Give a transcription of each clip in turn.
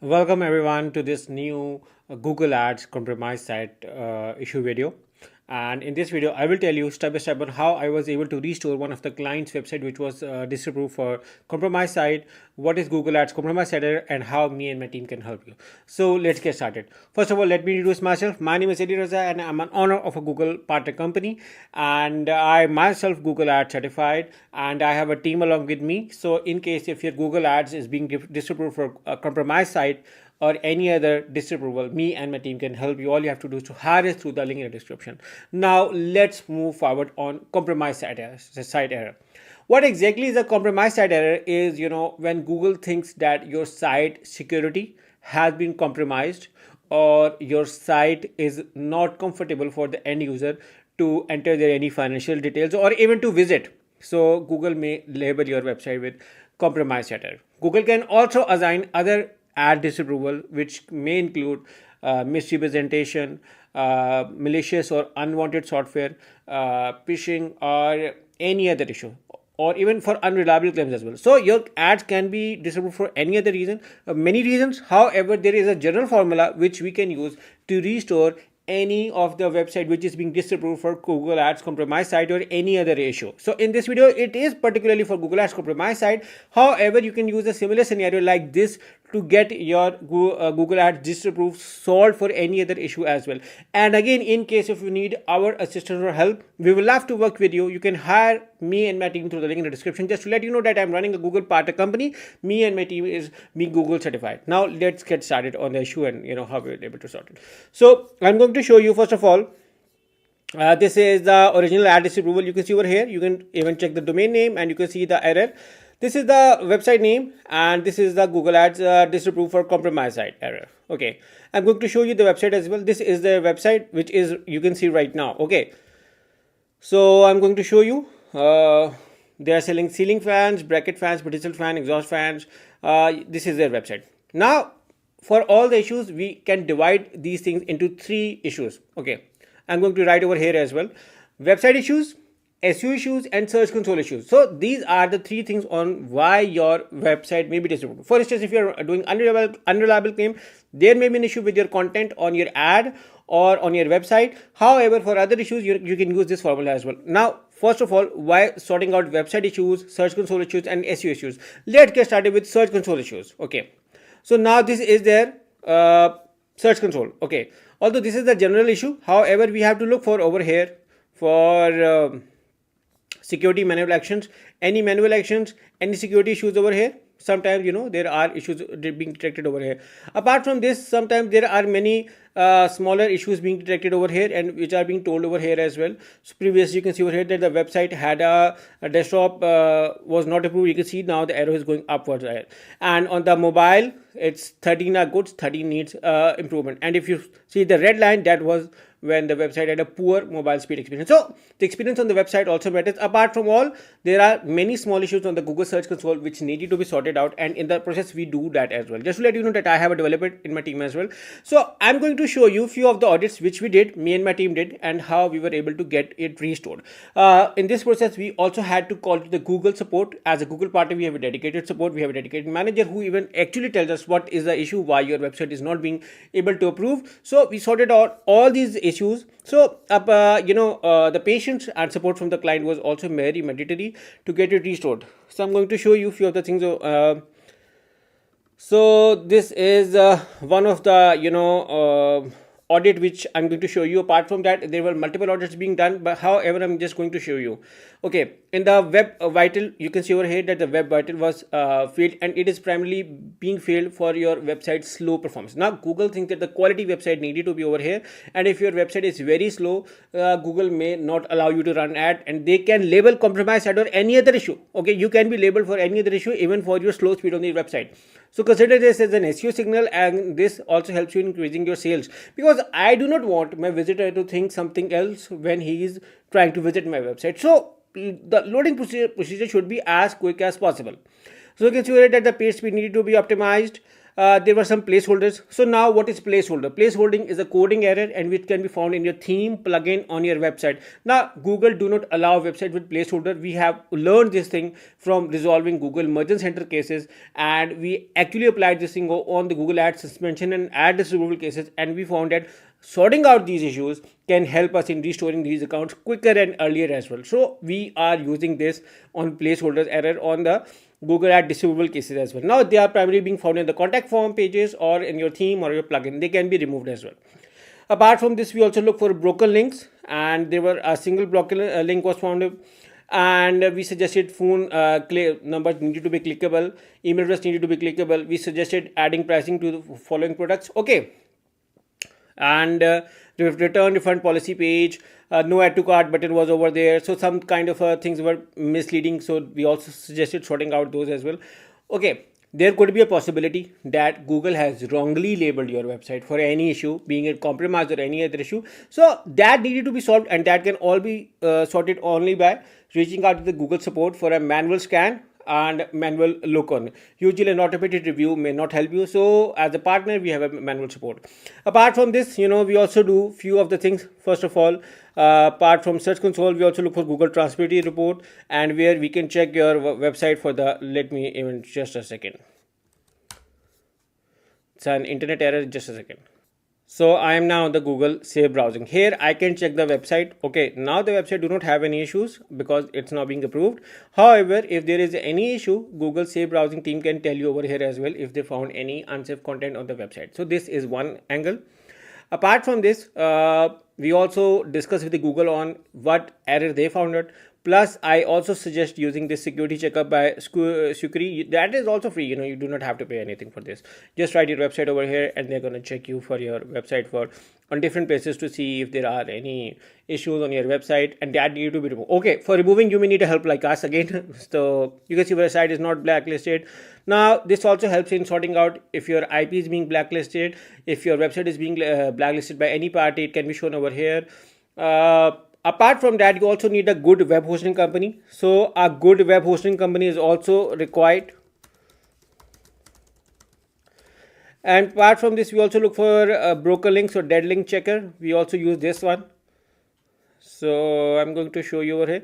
Welcome everyone to this new Google Ads compromise site issue video. And in this video, I will tell you step by step on how I was able to restore one of the client's website which was disapproved for compromise site, what is Google Ads compromise site, and how me and my team can help you. So let's get started. First of all, let me introduce myself. My name is Eddie Raza and I'm an owner of a Google partner company, and I myself Google Ads certified, and I have a team along with me. So in case if your Google Ads is being disapproved for a compromise site or any other disapproval, me and my team can help you. All you have to do is to hire us through the link in the description. Now let's move forward on compromise site error. What exactly is a compromise site error is, when Google thinks that your site security has been compromised, or your site is not comfortable for the end user to enter their any financial details or even to visit. So Google may label your website with compromised error. Google can also assign other ad disapproval, which may include misrepresentation, malicious or unwanted software, phishing, or any other issue, or even for unreliable claims as well. So your ads can be disapproved for any other reason, many reasons. However, there is a general formula which we can use to restore any of the website which is being disapproved for Google Ads compromise site or any other issue. So in this video, it is particularly for Google Ads compromise site. However, you can use a similar scenario like this to get your Google Ads disapproved solved for any other issue as well. And again, in case if you need our assistance or help, we will love to work with you. You can hire me and my team through the link in the description. Just to let you know that I'm running a Google partner company. Me and my team is being Google certified. Now let's get started on the issue and how we're able to sort it. So I'm going to show you first of all. This is the original ad disapproval. You can see over here. You can even check the domain name and you can see the error. This is the website name and this is the Google Ads disapproved for compromise site error. Okay, I'm going to show you the website as well. This is the website which is you can see right now. Okay, so I'm going to show you. They are selling ceiling fans, bracket fans, vertical fan, exhaust fans. This is their website. Now, for all the issues, we can divide these things into three issues. Okay, I'm going to write over here as well. Website issues, SEO issues, and search console issues. So these are the three things on why your website may be disapproved. For instance, if you're doing unreliable claim, there may be an issue with your content on your ad or on your website. However, for other issues, you can use this formula as well. Now, first of all, why sorting out website issues, search console issues, and SEO issues? Let's get started with search console issues. Okay, so now this is their search console. Okay, although this is the general issue, however, we have to look for over here for security manual actions, any manual actions, any security issues over here. Sometimes there are issues being detected over here. Apart from this, sometimes there are many smaller issues being detected over here and which are being told over here as well. So previously you can see over here that the website had a desktop was not approved. You can see now the arrow is going upwards there. And on the mobile, it's 13 are good, 13 needs improvement. And if you see the red line, that was when the website had a poor mobile speed experience. So the experience on the website also matters. Apart from all, there are many small issues on the Google Search Console which needed to be sorted out, and in the process we do that as well. Just to let you know that I have a developer in my team as well. So I'm going to show you few of the audits which we did, me and my team did, and how we were able to get it restored. In this process, we also had to call to the Google support. As a Google partner, we have a dedicated support. We have a dedicated manager who even actually tells us what is the issue, why your website is not being able to approve. So we sorted out all these issues. So the patience and support from the client was also very mandatory to get it restored. So I'm going to show you a few of the things. So this is one of the audit which I'm going to show you. Apart from that, there were multiple audits being done, but however, I'm just going to show you. Okay, in the web vital, you can see over here that the web vital was failed, and it is primarily being failed for your website slow performance. Now Google thinks that the quality website needed to be over here, and if your website is very slow, Google may not allow you to run ad, and they can label compromise ad or any other issue. Okay, you can be labeled for any other issue even for your slow speed on the website. So consider this as an SEO signal, and this also helps you in increasing your sales, because I do not want my visitor to think something else when he is trying to visit my website. So the loading procedure should be as quick as possible. So you can see that the page speed needed to be optimized. there were some placeholders. So now what is placeholder? Placeholding is a coding error and which can be found in your theme plugin on your website. Now Google do not allow website with placeholder. We have learned this thing from resolving Google merchant center cases, and we actually applied this thing on the Google ad suspension and ad disapproval cases, and we found that sorting out these issues can help us in restoring these accounts quicker and earlier as well. So we are using this on placeholders error on the Google ad disapproval cases as well. Now they are primarily being found in the contact form pages or in your theme or your plugin. They can be removed as well. Apart from this, we also look for broken links, and there were a single broken link was found, and we suggested phone numbers needed to be clickable, email address needed to be clickable. We suggested adding pricing to the following products. Okay, and the return refund policy page, no add to cart button was over there, so some kind of things were misleading, so we also suggested sorting out those as well. Okay, there could be a possibility that Google has wrongly labeled your website for any issue, being it compromised or any other issue, so that needed to be solved, and that can all be sorted only by reaching out to the Google support for a manual scan and manual look on. Usually an automated review may not help you, so as a partner we have a manual support. Apart from this, we also do few of the things. First of all, apart from search console, we also look for Google transparency report, and where we can check your website for the, let me even just a second, it's an internet error, just a second. So I am now on the Google Safe browsing. Here I can check the website. Okay, now the website do not have any issues because it's not being approved. However, if there is any issue, Google Safe browsing team can tell you over here as well if they found any unsafe content on the website. So this is one angle. Apart from this, we also discuss with the Google on what error they found out. Plus, I also suggest using this security checkup by Sukri. That is also free. You do not have to pay anything for this. Just write your website over here, and they're gonna check you for your website for on different places to see if there are any issues on your website, and that need to be removed. Okay, for removing, you may need a help like us again. So you can see your site is not blacklisted. Now, this also helps in sorting out if your IP is being blacklisted, if your website is being blacklisted by any party. It can be shown over here. Apart from that, you also need a good web hosting company. So a good web hosting company is also required. And apart from this, we also look for broker links or dead link checker. We also use this one. So I'm going to show you over here.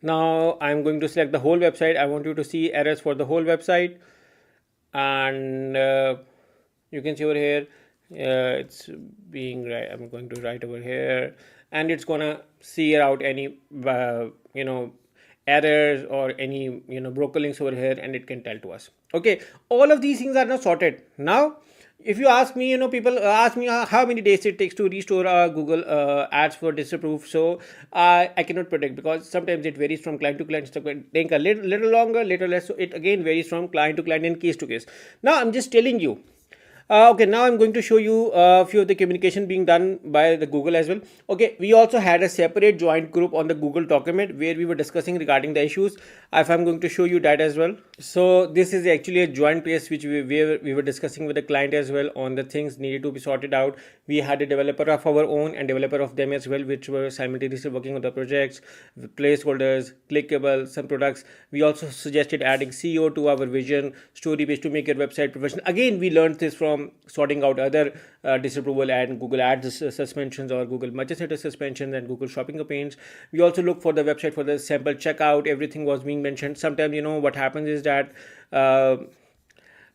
Now I'm going to select the whole website. I want you to see errors for the whole website, and you can see over here it's being right. I'm going to write over here, and it's gonna see out any errors or any broker links over here, and it can tell to us. Okay, all of these things are now sorted. Now if you ask me, people ask me how many days it takes to restore Google ads for disapproved. So I cannot predict because sometimes it varies from client to client. So it take a little longer, little less. So it again varies from client to client and case to case. Now I'm just telling you. Okay, now I'm going to show you a few of the communication being done by the Google as well. Okay, we also had a separate joint group on the Google document where we were discussing regarding the issues. If I'm going to show you that as well. So this is actually a joint place which we were discussing with the client as well on the things needed to be sorted out. We had a developer of our own and developer of them as well, which were simultaneously working on the projects, placeholders, clickable, some products. We also suggested adding SEO to our vision, story page to make your website professional. Again, we learned this from sorting out other disapproval and Google Ads suspensions or Google Merchant Center suspensions and Google Shopping campaigns. We also look for the website for the sample checkout. Everything was being mentioned. Sometimes what happens is that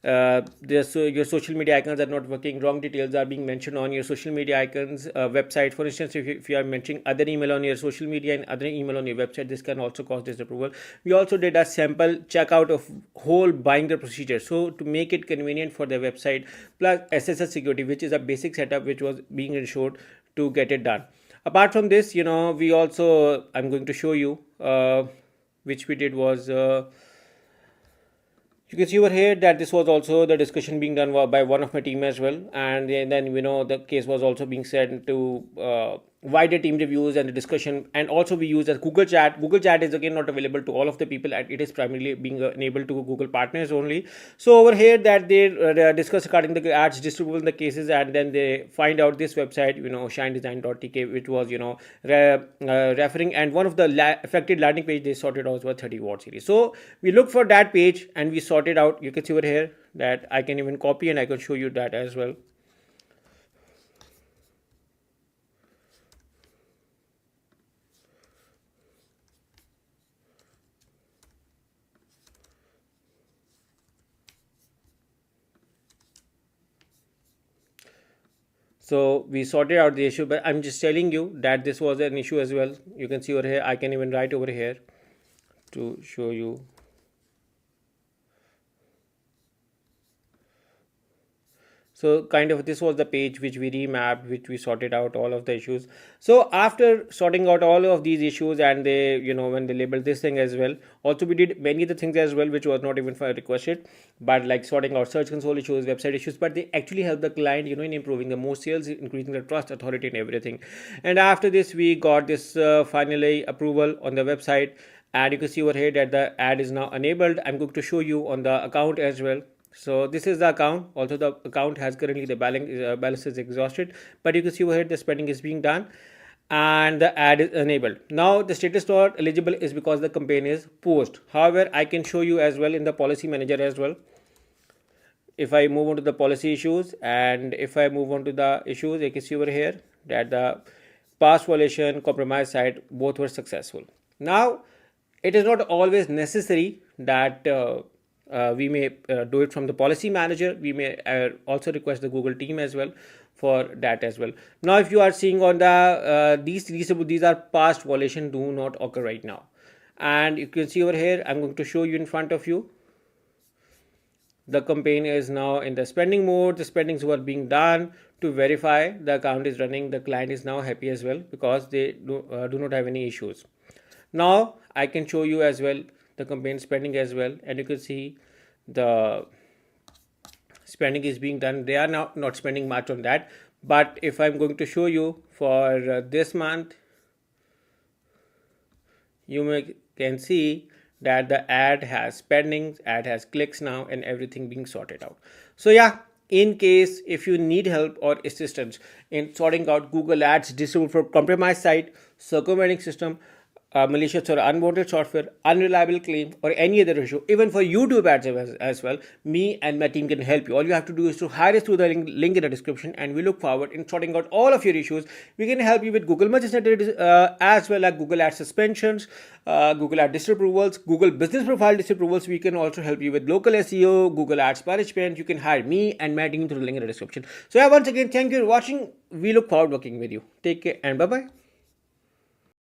your social media icons are not working. Wrong details are being mentioned on your social media icons website. For instance, if you are mentioning other email on your social media and other email on your website, this can also cause disapproval. We also did a sample checkout of whole buying the procedure, so to make it convenient for the website, plus SSL security, which is a basic setup which was being ensured to get it done. Apart from this, we also, I'm going to show you which we did was you can see over here that this was also the discussion being done by one of my team as well, and then the case was also being sent to wider team reviews and the discussion. And also we use as Google Chat. Google Chat is again not available to all of the people, and it is primarily being enabled to Google partners only. So over here that they discuss regarding the ads distributable in the cases, and then they find out this website, shinedesign.tk, which was referring, and one of the affected landing page they sorted out was 30 watt series. So we look for that page and we sorted out. You can see over here that I can even copy and I can show you that as well. So we sorted out the issue, but I'm just telling you that this was an issue as well. You can see over here, I can even write over here to show you. So kind of this was the page which we remapped, which we sorted out all of the issues. So after sorting out all of these issues, and they, when they labeled this thing as well, also we did many of the things as well, which was not even requested, but like sorting out search console issues, website issues, but they actually help the client, in improving the more sales, increasing the trust, authority and everything. And after this, we got this finally approval on the website. And you can see over here that the ad is now enabled. I'm going to show you on the account as well. So this is the account. Also the account has currently the balance is exhausted, but you can see over here the spending is being done and the ad is enabled. Now the status not eligible is because the campaign is paused. However, I can show you as well in the policy manager as well. If I move on to the policy issues, and if I move on to the issues, you can see over here that the past violation, compromise site, both were successful. Now it is not always necessary that we may do it from the policy manager. We may also request the Google team as well for that as well. Now if you are seeing on the these are past violation, do not occur right now. And you can see over here, I'm going to show you in front of you. The campaign is now in the spending mode. The spendings were being done to verify the account is running. The client is now happy as well because they do not have any issues. Now I can show you as well the campaign spending as well, and you can see the spending is being done. They are now not spending much on that, but if I'm going to show you for this month, you can see that the ad has spendings, ad has clicks now, and everything being sorted out. So yeah, in case if you need help or assistance in sorting out Google Ads disabled for compromised site, circumventing system, malicious or unwanted software, unreliable claim, or any other issue, even for YouTube ads as well, me and my team can help you. All you have to do is to hire us through the link in the description, and we look forward in sorting out all of your issues. We can help you with Google Merchant as well as Google Ad suspensions, Google Ad disapprovals, Google Business Profile disapprovals. We can also help you with local SEO, Google Ads management. You can hire me and my team through the link in the description. So yeah, once again, thank you for watching. We look forward to working with you. Take care and bye-bye.